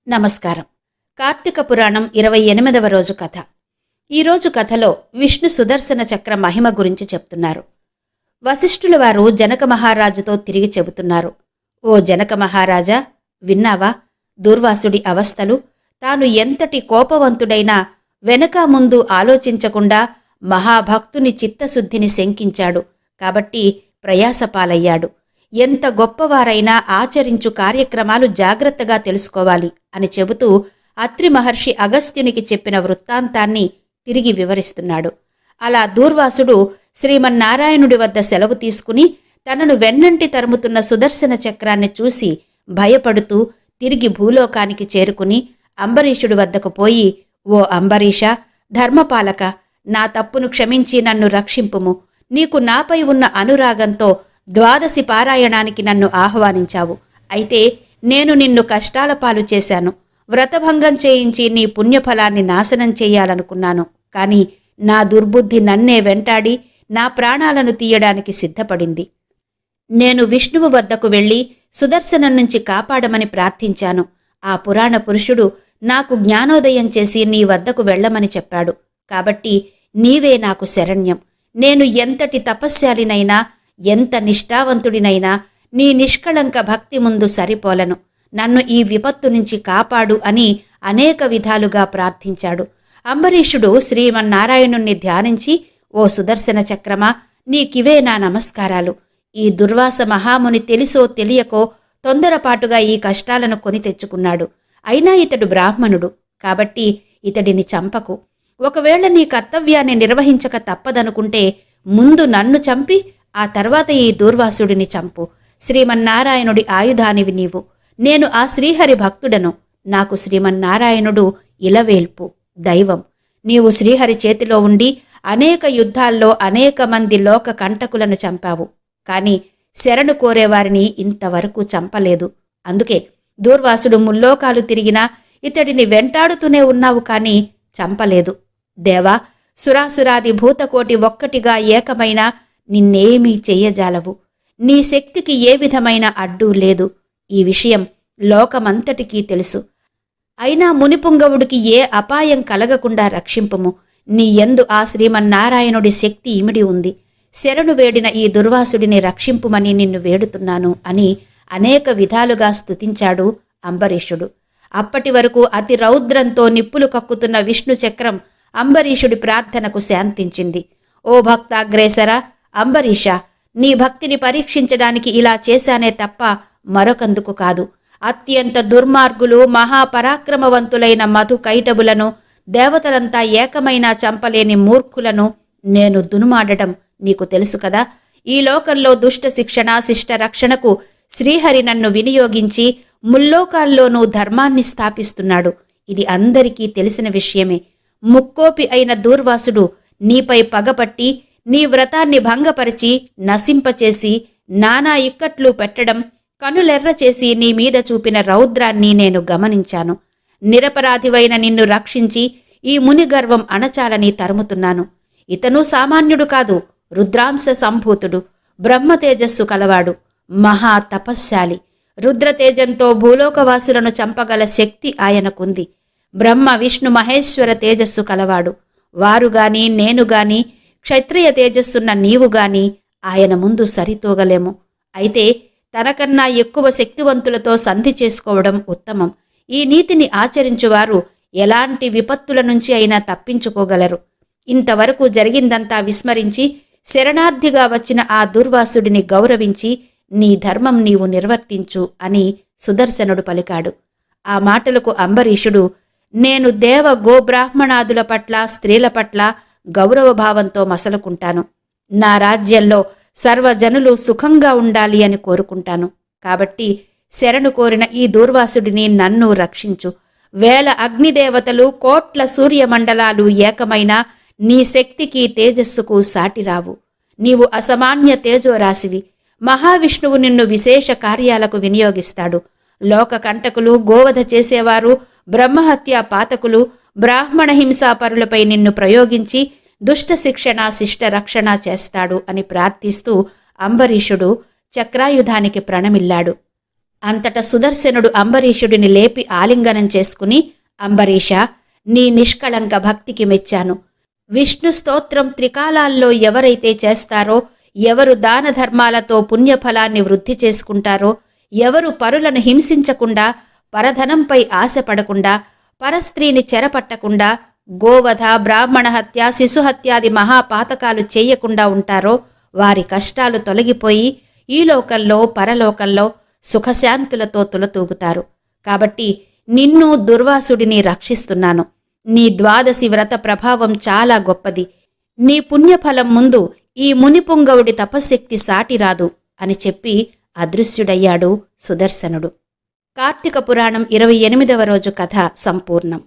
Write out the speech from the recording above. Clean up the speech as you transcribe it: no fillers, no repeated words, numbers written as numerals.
నమస్కారం. కార్తీక పురాణం 28వ రోజు కథ. ఈరోజు కథలో విష్ణు సుదర్శన చక్ర మహిమ గురించి చెప్తున్నారు. వశిష్ఠుల వారు జనక మహారాజుతో తిరిగి చెబుతున్నారు. ఓ జనక మహారాజా, విన్నావా దూర్వాసుడి అవస్థలు? తాను ఎంతటి కోపవంతుడైనా వెనక ముందు ఆలోచించకుండా మహాభక్తుని చిత్తశుద్ధిని శంకించాడు. కాబట్టి ప్రయాసపాలయ్యాడు. ఎంత గొప్పవారైనా ఆచరించు కార్యక్రమాలు జాగ్రత్తగా తెలుసుకోవాలి అని చెబుతూ అత్రి మహర్షి అగస్త్యునికి చెప్పిన వృత్తాంతాన్ని తిరిగి వివరిస్తున్నాడు. అలా దూర్వాసుడు శ్రీమన్నారాయణుడి వద్ద సెలవు తీసుకుని తనను వెన్నంటి తరుముతున్న సుదర్శన చక్రాన్ని చూసి భయపడుతూ తిరిగి భూలోకానికి చేరుకుని అంబరీషుడి వద్దకు పోయి, ఓ అంబరీష, ధర్మపాలక, నా తప్పును క్షమించి నన్ను రక్షింపుము. నీకు నాపై ఉన్న అనురాగంతో ద్వాదశి పారాయణానికి నన్ను ఆహ్వానించావు. అయితే నేను నిన్ను కష్టాల పాలు చేశాను. వ్రతభంగం చేయించి నీ పుణ్యఫలాన్ని నాశనం చేయాలనుకున్నాను. కాని నా దుర్బుద్ధి నన్నే వెంటాడి నా ప్రాణాలను తీయడానికి సిద్ధపడింది. నేను విష్ణువు వద్దకు వెళ్ళి సుదర్శనం నుంచి కాపాడమని ప్రార్థించాను. ఆ పురాణ పురుషుడు నాకు జ్ఞానోదయం చేసి నీ వద్దకు వెళ్ళమని చెప్పాడు. కాబట్టి నీవే నాకు శరణ్యం. నేను ఎంతటి తపస్శాలినైనా, ఎంత నిష్ఠావంతుడినైనా నీ నిష్కళంక భక్తి ముందు సరిపోలను. నన్ను ఈ విపత్తు నుంచి కాపాడు అని అనేక విధాలుగా ప్రార్థించాడు. అంబరీషుడు శ్రీమన్నారాయణుణ్ణి ధ్యానించి, ఓ సుదర్శన చక్రమా, నీకివే నా నమస్కారాలు. ఈ దుర్వాస మహాముని తెలిసో తెలియకో తొందరపాటుగా ఈ కష్టాలను కొని తెచ్చుకున్నాడు. అయినా ఇతడు బ్రాహ్మణుడు కాబట్టి ఇతడిని చంపకు. ఒకవేళ నీ కర్తవ్యాన్ని నిర్వహించక తప్పదనుకుంటే ముందు నన్ను చంపి ఆ తర్వాత ఈ దూర్వాసుడిని చంపు. శ్రీమన్నారాయణుడి ఆయుధానివి నీవు. నేను ఆ శ్రీహరి భక్తుడను. నాకు శ్రీమన్నారాయణుడు ఇలవేల్పు, దైవం. నీవు శ్రీహరి చేతిలో ఉండి అనేక యుద్ధాల్లో అనేక మంది లోక కంటకులను చంపావు. కాని శరణు కోరేవారిని ఇంతవరకు చంపలేదు. అందుకే దూర్వాసుడు ముల్లోకాలు తిరిగినా ఇతడిని వెంటాడుతూనే ఉన్నావు కాని చంపలేదు. దేవా, సురాసురాది భూతకోటి ఒక్కటిగా ఏకమైన నిన్నేమీ చెయ్యజాలవు. నీ శక్తికి ఏ విధమైన అడ్డు లేదు. ఈ విషయం లోకమంతటికీ తెలుసు. అయినా మునిపుంగవుడికి ఏ అపాయం కలగకుండా రక్షింపుము. నీ యందు ఆ శ్రీమన్నారాయణుడి శక్తి ఇమిడి ఉంది. శరణు వేడిన ఈ దుర్వాసుడిని రక్షింపుమని నిన్ను వేడుతున్నాను అని అనేక విధాలుగా స్తుతించాడు అంబరీషుడు. అప్పటి వరకు అతి రౌద్రంతో నిప్పులు కక్కుతున్న విష్ణు చక్రం అంబరీషుడి ప్రార్థనకు శాంతించింది. ఓ భక్తాగ్రేసర అంబరీష, నీ భక్తిని పరీక్షించడానికి ఇలా చేశానే తప్ప మరొకందుకు కాదు. అత్యంత దుర్మార్గులు, మహాపరాక్రమవంతులైన మధు కైటబులను, దేవతలంతా ఏకమైనా చంపలేని మూర్ఖులను నేను దునుమాడటం నీకు తెలుసు కదా. ఈ లోకంలో దుష్ట శిక్షణ, శిష్ట రక్షణకు శ్రీహరి నన్ను వినియోగించి ముల్లోకాల్లోనూ ధర్మాన్ని స్థాపిస్తున్నాడు. ఇది అందరికీ తెలిసిన విషయమే. ముక్కోపి అయిన దూర్వాసుడు నీపై పగపట్టి నీ వ్రతాన్ని భంగపరిచి నశింపచేసి నానా ఇక్కట్లు పెట్టడం, కనులెర్ర చేసి నీ మీద చూపిన రౌద్రాన్ని నేను గమనించాను. నిరపరాధివైన నిన్ను రక్షించి ఈ ముని గర్వం అణచాలని తరుముతున్నాను. ఇతను సామాన్యుడు కాదు, రుద్రాంశ సంభూతుడు, బ్రహ్మ తేజస్సు కలవాడు, మహా తపశ్శాలి. రుద్రతేజంతో భూలోకవాసులను చంపగల శక్తి ఆయనకుంది. బ్రహ్మ విష్ణు మహేశ్వర తేజస్సు కలవాడు. వారుగాని నేనుగాని, క్షత్రియ తేజస్సున్న నీవుగాని ఆయన ముందు సరితూగలేము. అయితే తనకన్నా ఎక్కువ శక్తివంతులతో సంధి చేసుకోవడం ఉత్తమం. ఈ నీతిని ఆచరించువారు ఎలాంటి విపత్తుల నుంచి అయినా తప్పించుకోగలరు. ఇంతవరకు జరిగిందంతా విస్మరించి శరణార్థిగా వచ్చిన ఆ దుర్వాసుడిని గౌరవించి నీ ధర్మం నీవు నిర్వర్తించు అని సుదర్శనుడు పలికాడు. ఆ మాటలకు అంబరీషుడు, నేను దేవ గోబ్రాహ్మణాదుల పట్ల, స్త్రీల పట్ల గౌరవభావంతో మసలుకుంటాను. నా రాజ్యంలో సర్వజనులు సుఖంగా ఉండాలి అని కోరుకుంటాను. కాబట్టి శరణు కోరిన ఈ దూర్వాసుడిని నన్ను రక్షించు. వేల అగ్నిదేవతలు, కోట్ల సూర్యమండలాలు ఏకమైన నీ శక్తికి తేజస్సుకు సాటిరావు. నీవు అసమాన్య తేజోరాశివి. మహావిష్ణువు నిన్ను విశేష కార్యాలకు వినియోగిస్తాడు. లోక కంటకులు, గోవధ చేసేవారు, బ్రహ్మహత్యా పాతకులు, బ్రాహ్మణ హింసాపరులపై నిన్ను ప్రయోగించి దుష్ట శిక్షణ, శిష్ట రక్షణ చేస్తాడు అని ప్రార్థిస్తూ అంబరీషుడు చక్రాయుధానికి ప్రణమిల్లాడు. అంతట సుదర్శనుడు అంబరీషుడిని లేపి ఆలింగనం చేసుకుని, అంబరీష, నీ నిష్కళంక భక్తికి మెచ్చాను. విష్ణు స్తోత్రం త్రికాలాల్లో ఎవరైతే చేస్తారో, ఎవరు దాన ధర్మాలతో పుణ్యఫలాన్ని వృద్ధి చేసుకుంటారో, ఎవరు పరులను హింసించకుండా, పరధనంపై ఆశపడకుండా, పరస్త్రీని చెరపట్టకుండా, గోవధ, బ్రాహ్మణ హత్య, శిశుహత్యాది మహాపాతకాలు చేయకుండా ఉంటారో, వారి కష్టాలు తొలగిపోయి ఈ లోకంలో పరలోకంలో సుఖశాంతులతో తులతూగుతారు. కాబట్టి నిన్ను దుర్వాసుడిని రక్షిస్తున్నాను. నీ ద్వాదశి వ్రత ప్రభావం చాలా గొప్పది. నీ పుణ్యఫలం ముందు ఈ మునిపుంగవుడి తపశ్శక్తి సాటిరాదు అని చెప్పి అదృశ్యుడయ్యాడు సుదర్శనుడు. కార్తీక పురాణం 28వ రోజు కథ సంపూర్ణం.